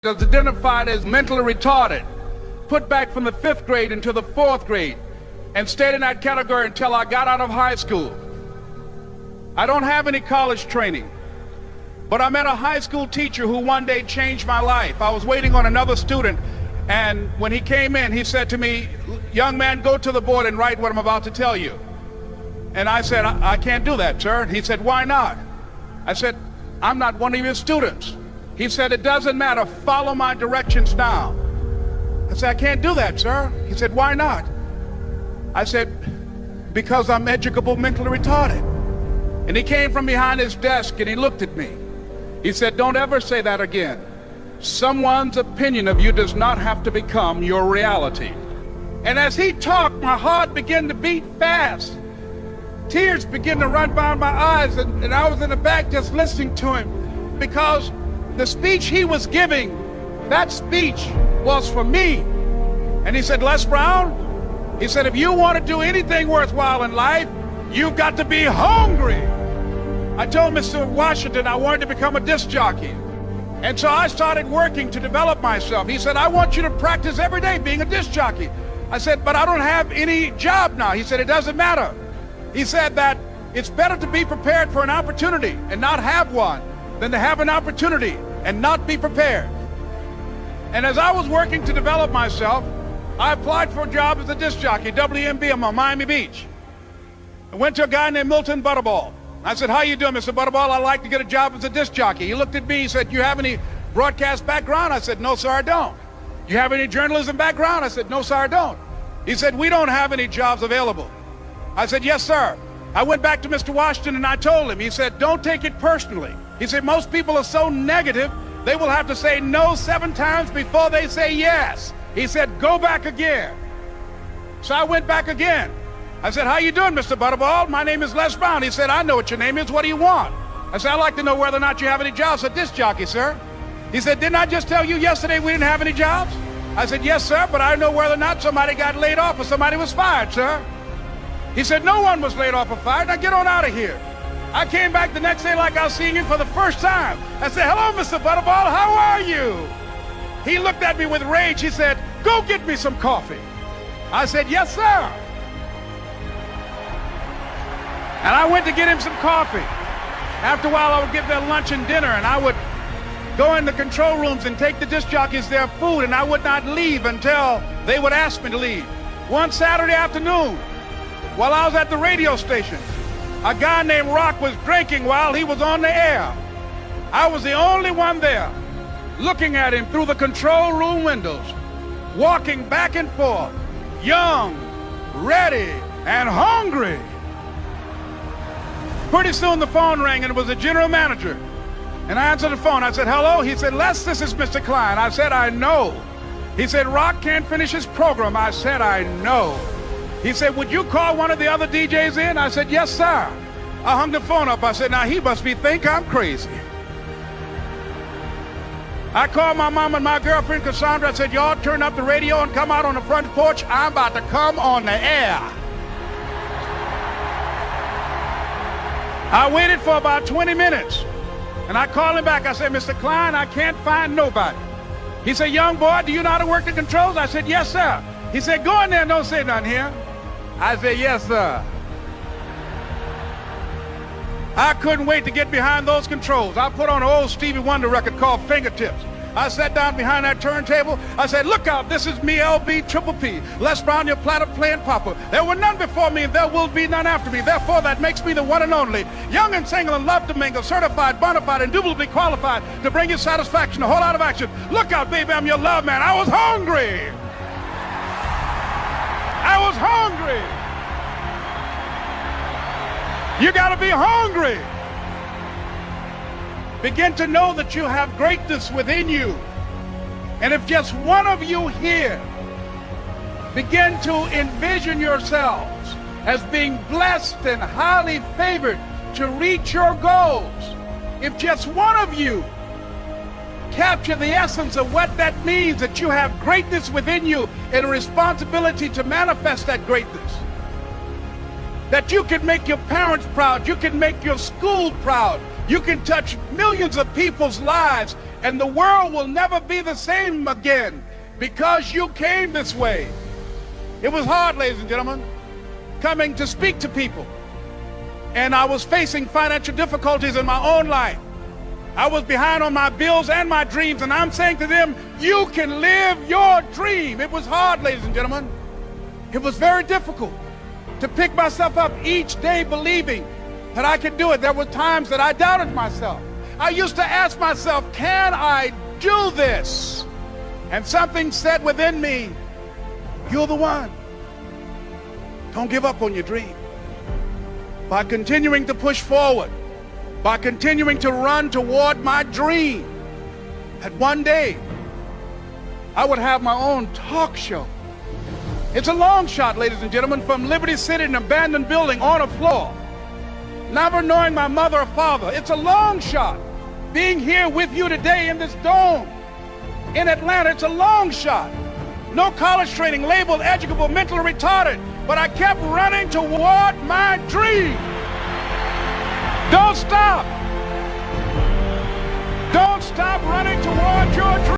was identified as mentally retarded, put back from the 5th grade into the 4th grade, and stayed in that category until I got out of high school. I don't have any college training, but I met a high school teacher who one day changed my life. I was waiting on another student, and when he came in, he said to me, "Young man, go to the board and write what I'm about to tell you." And I said, I can't do that, sir. He said, "Why not?" I said, "I'm not one of your students." He said, "It doesn't matter. Follow my directions now." I said, "I can't do that, sir." He said, "Why not?" I said, "Because I'm educable mentally retarded." And he came from behind his desk and he looked at me. He said, "Don't ever say that again. Someone's opinion of you does not have to become your reality." And as he talked, my heart began to beat fast. Tears began to run down my eyes, and I was in the back just listening to him, because the speech he was giving, that speech was for me. And he said, "Les Brown," he said, "if you want to do anything worthwhile in life, you've got to be hungry." I told Mr. Washington I wanted to become a disc jockey. And so I started working to develop myself. He said, "I want you to practice every day being a disc jockey." I said, "But I don't have any job now." He said, "It doesn't matter." He said that it's better to be prepared for an opportunity and not have one than to have an opportunity and not be prepared. And as I was working to develop myself, I applied for a job as a disc jockey, WMB, on Miami Beach. I went to a guy named Milton Butterball. I said, "How you doing, Mr. Butterball? I'd like to get a job as a disc jockey." He looked at me, he said, "You have any broadcast background?" I said, "No, sir, I don't." "You have any journalism background?" I said, "No, sir, I don't." He said, "We don't have any jobs available." I said, "Yes, sir." I went back to Mr. Washington and I told him. He said, "Don't take it personally." He said, "Most people are so negative, they will have to say no 7 times before they say yes." He said, "Go back again." So I went back again. I said, "How you doing, Mr. Butterball? My name is Les Brown." He said, "I know what your name is. What do you want?" I said, "I'd like to know whether or not you have any jobs as a disc jockey, sir." He said, "Didn't I just tell you yesterday we didn't have any jobs?" I said, "Yes, sir, but I know whether or not somebody got laid off or somebody was fired, sir." He said, "No one was laid off or fired. Now get on out of here." I came back the next day like I was seeing him for the first time. I said, "Hello, Mr. Butterball, how are you?" He looked at me with rage. He said, "Go get me some coffee." I said, "Yes, sir." And I went to get him some coffee. After a while, I would give them lunch and dinner, and I would go in the control rooms and take the disc jockeys their food, and I would not leave until they would ask me to leave. One Saturday afternoon, while I was at the radio station, a guy named Rock was drinking while he was on the air. I was the only one there, looking at him through the control room windows, walking back and forth, young, ready, and hungry. Pretty soon the phone rang, and it was the general manager. And I answered the phone. I said, "Hello?" He said, "Les, this is Mr. Klein." I said, "I know." He said, "Rock can't finish his program." I said, "I know." He said, "Would you call one of the other DJs in?" I said, "Yes, sir." I hung the phone up. I said, "Now he must think I'm crazy." I called my mom and my girlfriend, Cassandra. I said, "Y'all turn up the radio and come out on the front porch. I'm about to come on the air." I waited for about 20 minutes, and I called him back. I said, "Mr. Klein, I can't find nobody." He said, "Young boy, do you know how to work the controls?" I said, "Yes, sir." He said, "Go in there and don't say nothing here." I said, "Yes, sir." I couldn't wait to get behind those controls. I put on an old Stevie Wonder record called Fingertips. I sat down behind that turntable. I said, "Look out, this is me, LB Triple P, Les Brown, your platter playing papa. There were none before me, and there will be none after me. Therefore, that makes me the one and only. Young and single and love to mingle, certified, bona fide, indubitably qualified to bring you satisfaction, a whole lot of action. Look out, baby, I'm your love man." I was hungry. I was hungry. You got to be hungry. Begin to know that you have greatness within you. And if just one of you here begin to envision yourselves as being blessed and highly favored to reach your goals, if just one of you capture the essence of what that means, that you have greatness within you and a responsibility to manifest that greatness, that you can make your parents proud, you can make your school proud, You can touch millions of people's lives, and the world will never be the same again because you came this way. It was hard, ladies and gentlemen, coming to speak to people. And I was facing financial difficulties in my own life. I was behind on my bills and my dreams, and I'm saying to them, you can live your dream. It was hard, ladies and gentlemen. It was very difficult to pick myself up each day believing that I could do it. There were times that I doubted myself. I used to ask myself, can I do this? And something said within me, you're the one. Don't give up on your dream. By continuing to push forward, by continuing to run toward my dream, that one day I would have my own talk show. It's a long shot, ladies and gentlemen, from Liberty City, an abandoned building on a floor, never knowing my mother or father. It's a long shot being here with you today in this dome in Atlanta. It's a long shot. No college training, labeled educable, mentally retarded, but I kept running toward my dream. Don't stop. Don't stop running toward your dream.